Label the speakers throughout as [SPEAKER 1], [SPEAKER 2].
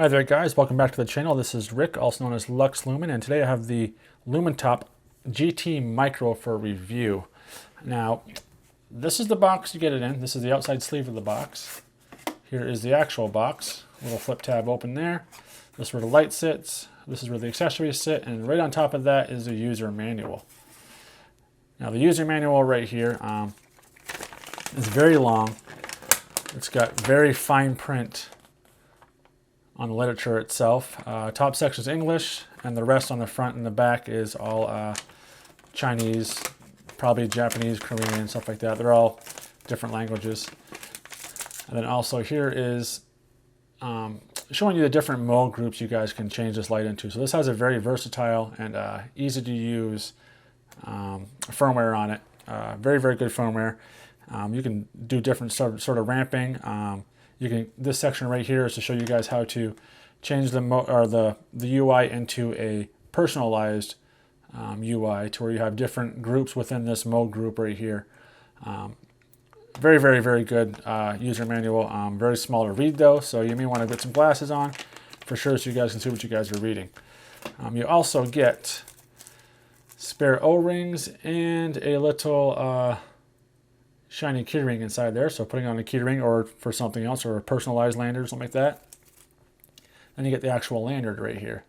[SPEAKER 1] Hi there guys, welcome back to the channel. This is Rick, also known as Lux Lumen, and today I have the Lumintop GT Micro for review. Now, this is the box you get it in. This is the outside sleeve of the box. Here is the actual box. Little flip tab open there. This is where the light sits. This is where the accessories sit, and right on top of that is the user manual. Now the user manual right here is very long. It's got very fine print on the literature itself. Top section is English, and the rest on the front and the back is all Chinese, probably Japanese, Korean, stuff like that. They're all different languages. And then also here is showing you the different mode groups you guys can change this light into. So this has a very versatile and easy to use firmware on it. Very, very good firmware. You can do different sort of ramping. This section right here is to show you guys how to change the UI into a personalized UI to where you have different groups within this mode group right here. Very, very, very good user manual. Very small to read though, so you may want to get some glasses on for sure so you guys can see what you guys are reading. You also get spare O-rings and a little shiny keyring inside there, so putting on a keyring or for something else, or a personalized lanyard or something like that. Then you get the actual lanyard right here.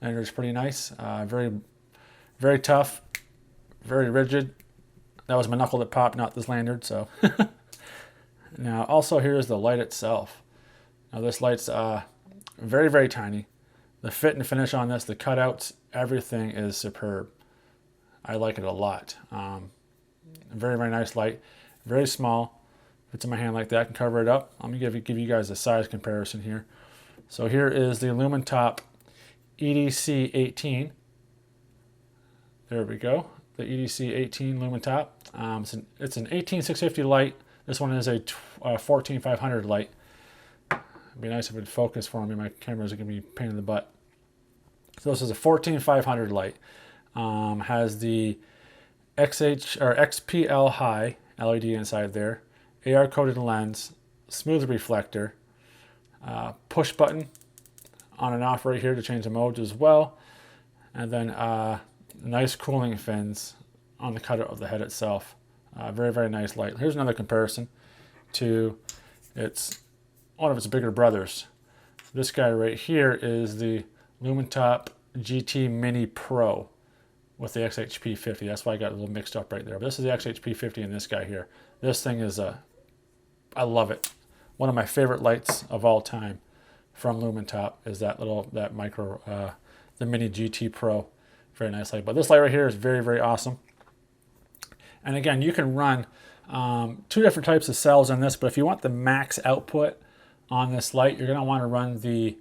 [SPEAKER 1] Lanyard's pretty nice, very, very tough, very rigid. That was my knuckle that popped, not this lanyard. So now also here's the light itself. Now this light's very, very tiny. The fit and finish on this, the cutouts, everything is superb. I like it a lot. Very, very nice light. Very small. Fits in my hand like that. I can cover it up. Let me give you guys a size comparison here. So here is the Lumintop EDC 18. There we go. The EDC 18 Lumintop. It's an 18650 light. This one is a 14500 light. It'd be nice if it would focus for me. My camera's gonna be a pain in the butt. So this is a 14500 light. Has the XPL high LED inside there, AR coated lens, smooth reflector, push button on and off right here to change the modes as well, and then nice cooling fins on the cutout of the head itself. Very, very nice light. Here's another comparison to one of its bigger brothers. This guy right here is the Lumintop GT Mini Pro with the XHP 50. That's why I got a little mixed up right there. But this is the XHP 50 and this guy here. This thing is I love it. One of my favorite lights of all time from Lumintop is that micro, the Mini GT Pro. Very nice light. But this light right here is very, very awesome. And again, you can run two different types of cells in this, but if you want the max output on this light, you're gonna wanna run the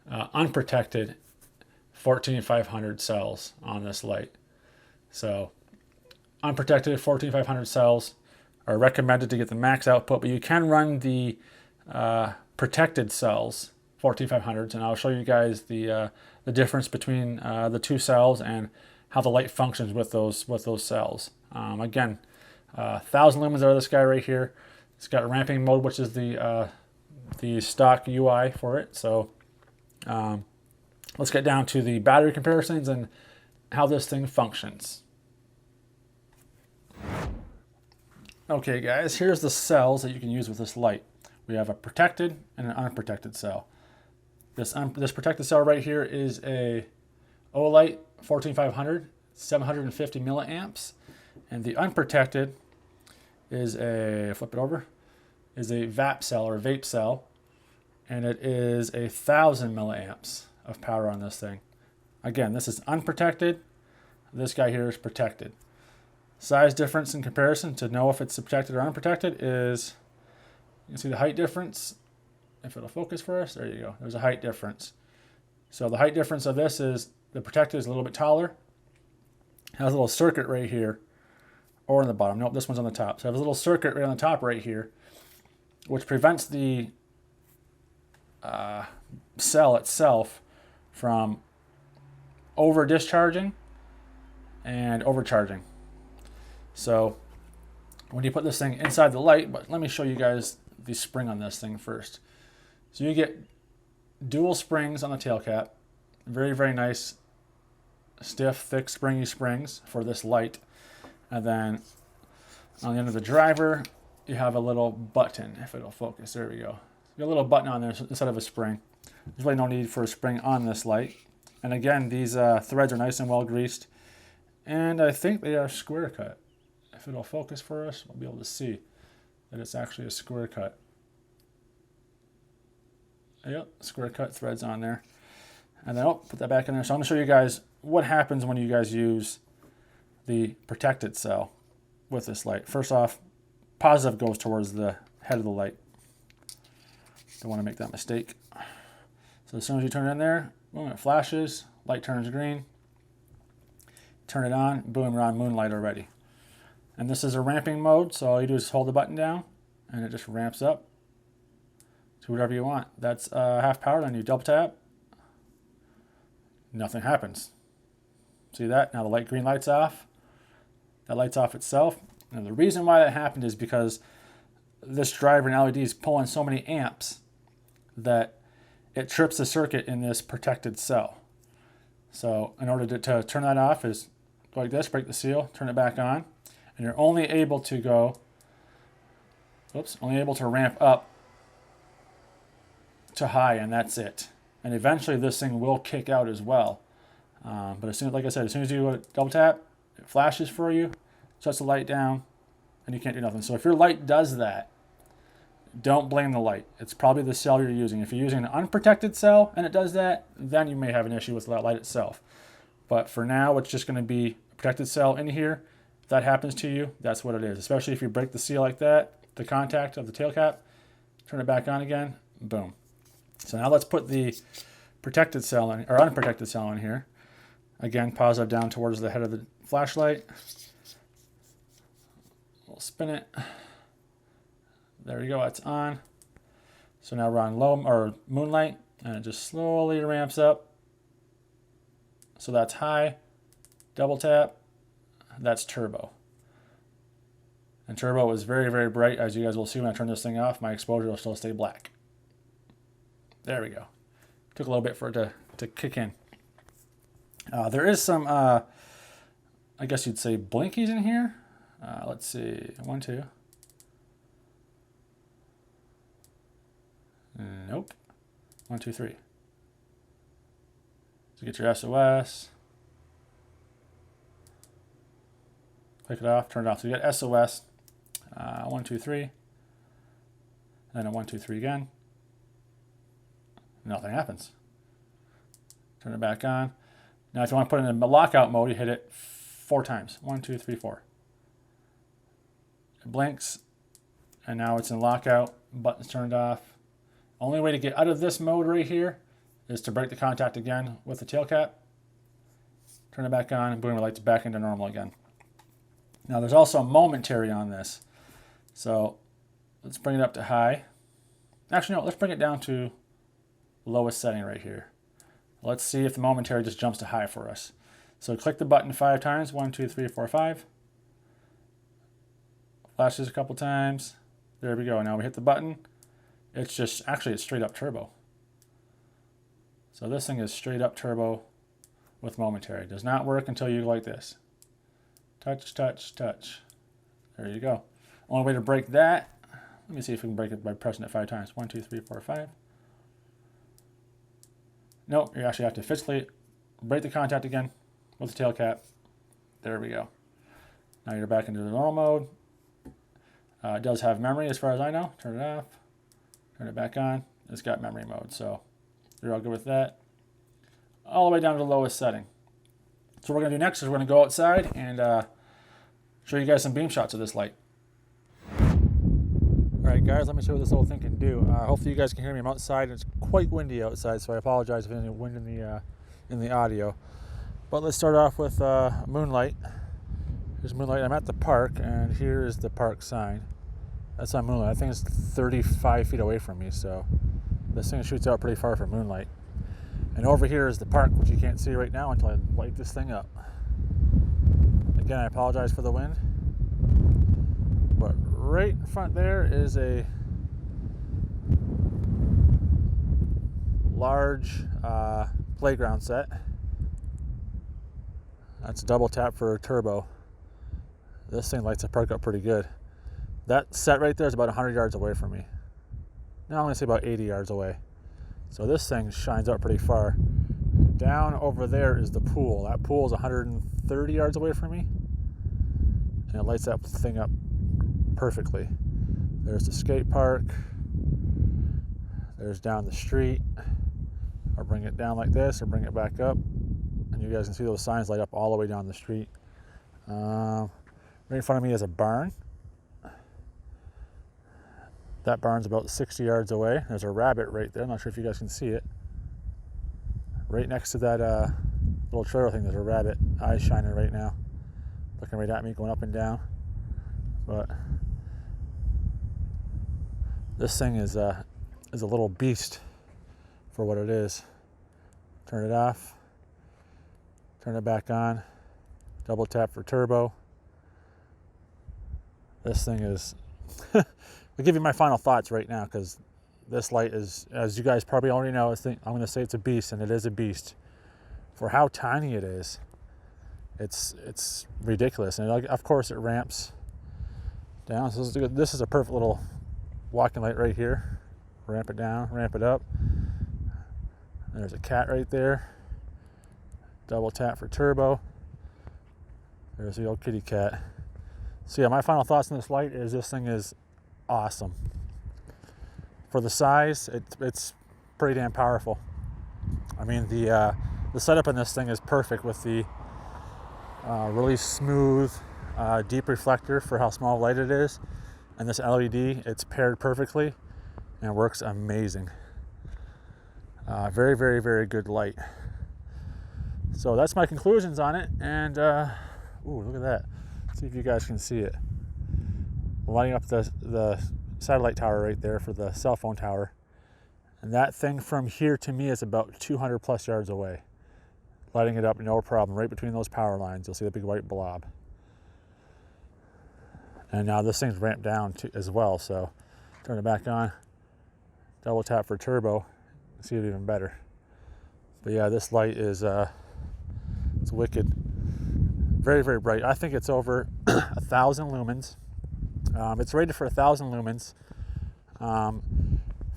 [SPEAKER 1] unprotected 14500 cells on this light. So unprotected 14500 cells are recommended to get the max output, but you can run the protected cells 14500s, and I'll show you guys the difference between the two cells and how the light functions with those cells. Again, 1000 lumens out of this guy right here. It's got ramping mode, which is the stock UI for it. So let's get down to the battery comparisons and how this thing functions. Okay guys, here's the cells that you can use with this light. We have a protected and an unprotected cell. This protected cell right here is a Olight 14500, 750 milliamps, and the unprotected is a, flip it over, is a Vapcell or Vapcell, and it is 1000 milliamps of power on this thing. Again, this is unprotected. This guy here is protected. Size difference in comparison to know if it's protected or unprotected is, you can see the height difference. If it'll focus for us, there you go. There's a height difference. So the height difference of this is the protected is a little bit taller. Has a little circuit right here, or on the bottom. Nope, this one's on the top. So I have a little circuit right on the top right here, which prevents the cell itself from over discharging and overcharging. So when you put this thing inside the light, but let me show you guys the spring on this thing first. So you get dual springs on the tail cap. Very, very nice, stiff, thick, springy springs for this light. And then on the end of the driver, you have a little button, if it'll focus. There we go. You got a little button on there instead of a spring. There's really no need for a spring on this light. And again, these threads are nice and well greased. And I think they are square cut. If it'll focus for us, we'll be able to see that it's actually a square cut. Yep, square cut threads on there. And then, put that back in there. So I'm going to show you guys what happens when you guys use the protected cell with this light. First off, positive goes towards the head of the light. Don't want to make that mistake. So as soon as you turn it in there, boom, it flashes, light turns green. Turn it on, boom, you're on moonlight already. And this is a ramping mode, so all you do is hold the button down, and it just ramps up to whatever you want. That's half power, then you double tap. Nothing happens. See that? Now the light green light's off. That light's off itself. And the reason why that happened is because this driver and LED is pulling so many amps that it trips the circuit in this protected cell. So in order to turn that off is go like this, break the seal, turn it back on. And you're only able to go, only able to ramp up to high, and that's it. And eventually this thing will kick out as well. But as soon as, like I said, as soon as you double tap, it flashes for you, shuts the light down, and you can't do nothing. So if your light does that, don't blame the light. It's probably the cell you're using. If you're using an unprotected cell and it does that, then you may have an issue with that light itself. But for now, it's just going to be a protected cell in here. If that happens to you, that's what it is. Especially if you break the seal like that, the contact of the tail cap, turn it back on again, boom. So now let's put the protected cell in, or unprotected cell in here. Again, positive down towards the head of the flashlight. We'll spin it. There you go, it's on. So now we're on low or moonlight, and it just slowly ramps up. So that's high, double tap, that's turbo. And turbo is very, very bright. As you guys will see when I turn this thing off, my exposure will still stay black. There we go. Took a little bit for it to kick in. There is some, I guess you'd say, blinkies in here. Let's see, 1, 2. Nope. 1, 2, 3. So get your SOS. Click it off, turn it off. So you got SOS, 1, 2, 3. And then a 1, 2, 3 again. Nothing happens. Turn it back on. Now if you want to put it in a lockout mode, you hit it 4 times. 1, 2, 3, 4. It blinks, and now it's in lockout. Button's turned off. Only way to get out of this mode right here is to break the contact again with the tail cap. Turn it back on, and boom, the light's back into normal again. Now there's also a momentary on this. So let's bring it up to high. Actually, no, let's bring it down to lowest setting right here. Let's see if the momentary just jumps to high for us. So click the button 5 times. 1, 2, 3, 4, 5. Flashes a couple times. There we go. Now we hit the button. It's just, actually it's straight up turbo. So this thing is straight up turbo with momentary. It does not work until you go like this. Touch, touch, touch. There you go. Only way to break that, let me see if we can break it by pressing it 5 times. 1, 2, 3, 4, 5. Nope, you actually have to physically break the contact again with the tail cap. There we go. Now you're back into the normal mode. It does have memory as far as I know. Turn it off. Turn it back on. It's got memory mode, so you're all good with that. All the way down to the lowest setting. So what we're going to do next is we're going to go outside and show you guys some beam shots of this light. Alright guys, let me show you what this little thing can do. Hopefully you guys can hear me. I'm outside and it's quite windy outside, so I apologize if there's any wind in the audio. But let's start off with moonlight. Here's moonlight. I'm at the park, and here is the park sign. That's on moonlight. I think it's 35 feet away from me, so this thing shoots out pretty far for moonlight. And over here is the park, which you can't see right now until I light this thing up. Again, I apologize for the wind. But right in front there is a large playground set. That's a double tap for a turbo. This thing lights the park up pretty good. That set right there is about 100 yards away from me. Now I'm going to say about 80 yards away. So this thing shines out pretty far. Down over there is the pool. That pool is 130 yards away from me. And it lights that thing up perfectly. There's the skate park. There's down the street. I'll bring it down like this or bring it back up. And you guys can see those signs light up all the way down the street. Right in front of me is a barn. That barn's about 60 yards away. There's a rabbit right there. I'm not sure if you guys can see it. Right next to that little trailer thing, there's a rabbit. Eyes shining right now. Looking right at me, going up and down. But this thing is a little beast for what it is. Turn it off. Turn it back on. Double tap for turbo. This thing is... I'll give you my final thoughts right now, because this light is, as you guys probably already know, I'm going to say it's a beast, and it is a beast. For how tiny it is, it's ridiculous. And of course it ramps down. So this is a perfect little walking light right here. Ramp it down, ramp it up. There's a cat right there. Double tap for turbo. There's the old kitty cat. So yeah, my final thoughts on this light is this thing is awesome. For the size, it's pretty damn powerful. I mean, the setup in this thing is perfect with the really smooth, deep reflector for how small light it is. And this LED, it's paired perfectly and works amazing. Very, very, very good light. So that's my conclusions on it. And, ooh, look at that. See if you guys can see it. Lighting up the satellite tower right there for the cell phone tower. And that thing from here to me is about 200 plus yards away. Lighting it up, no problem. Right between those power lines, you'll see the big white blob. And now this thing's ramped down as well, so turn it back on. Double tap for turbo. See it even better. But yeah, this light is it's wicked. Very, very bright. I think it's over 1,000 lumens. It's rated for 1,000 lumens.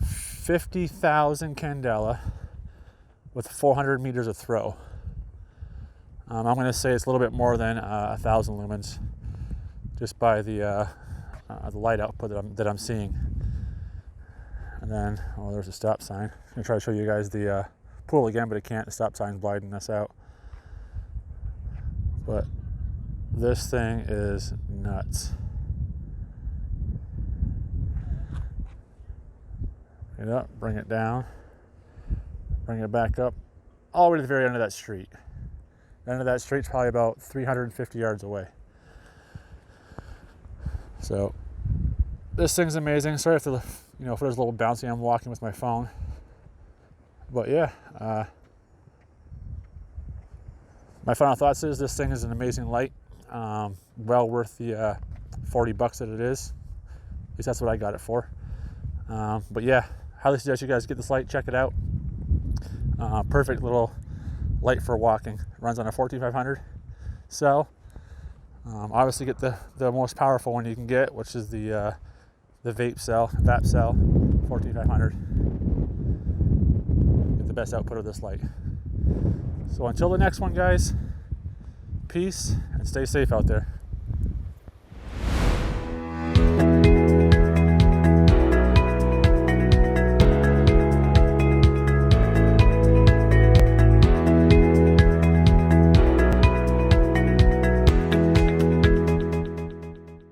[SPEAKER 1] 50,000 candela with 400 meters of throw. I'm going to say it's a little bit more than 1,000 lumens, just by the light output that I'm seeing. And then, oh, there's a stop sign. I'm going to try to show you guys the pool again, but it can't. The stop sign's blinding us out. But this thing is nuts. Bring it up, bring it down, bring it back up, all the way to the very end of that street. The end of that street's probably about 350 yards away. So this thing's amazing. Sorry if there's a little bouncy. I'm walking with my phone. But yeah, my final thoughts is this thing is an amazing light. Well worth the $40 that it is. At least that's what I got it for. But yeah, highly suggest you guys get this light, check it out. Perfect little light for walking. It runs on a 14500 cell. Obviously get the most powerful one you can get, which is the Vapcell 14500. Get the best output of this light. So until the next one, guys, peace and stay safe out there.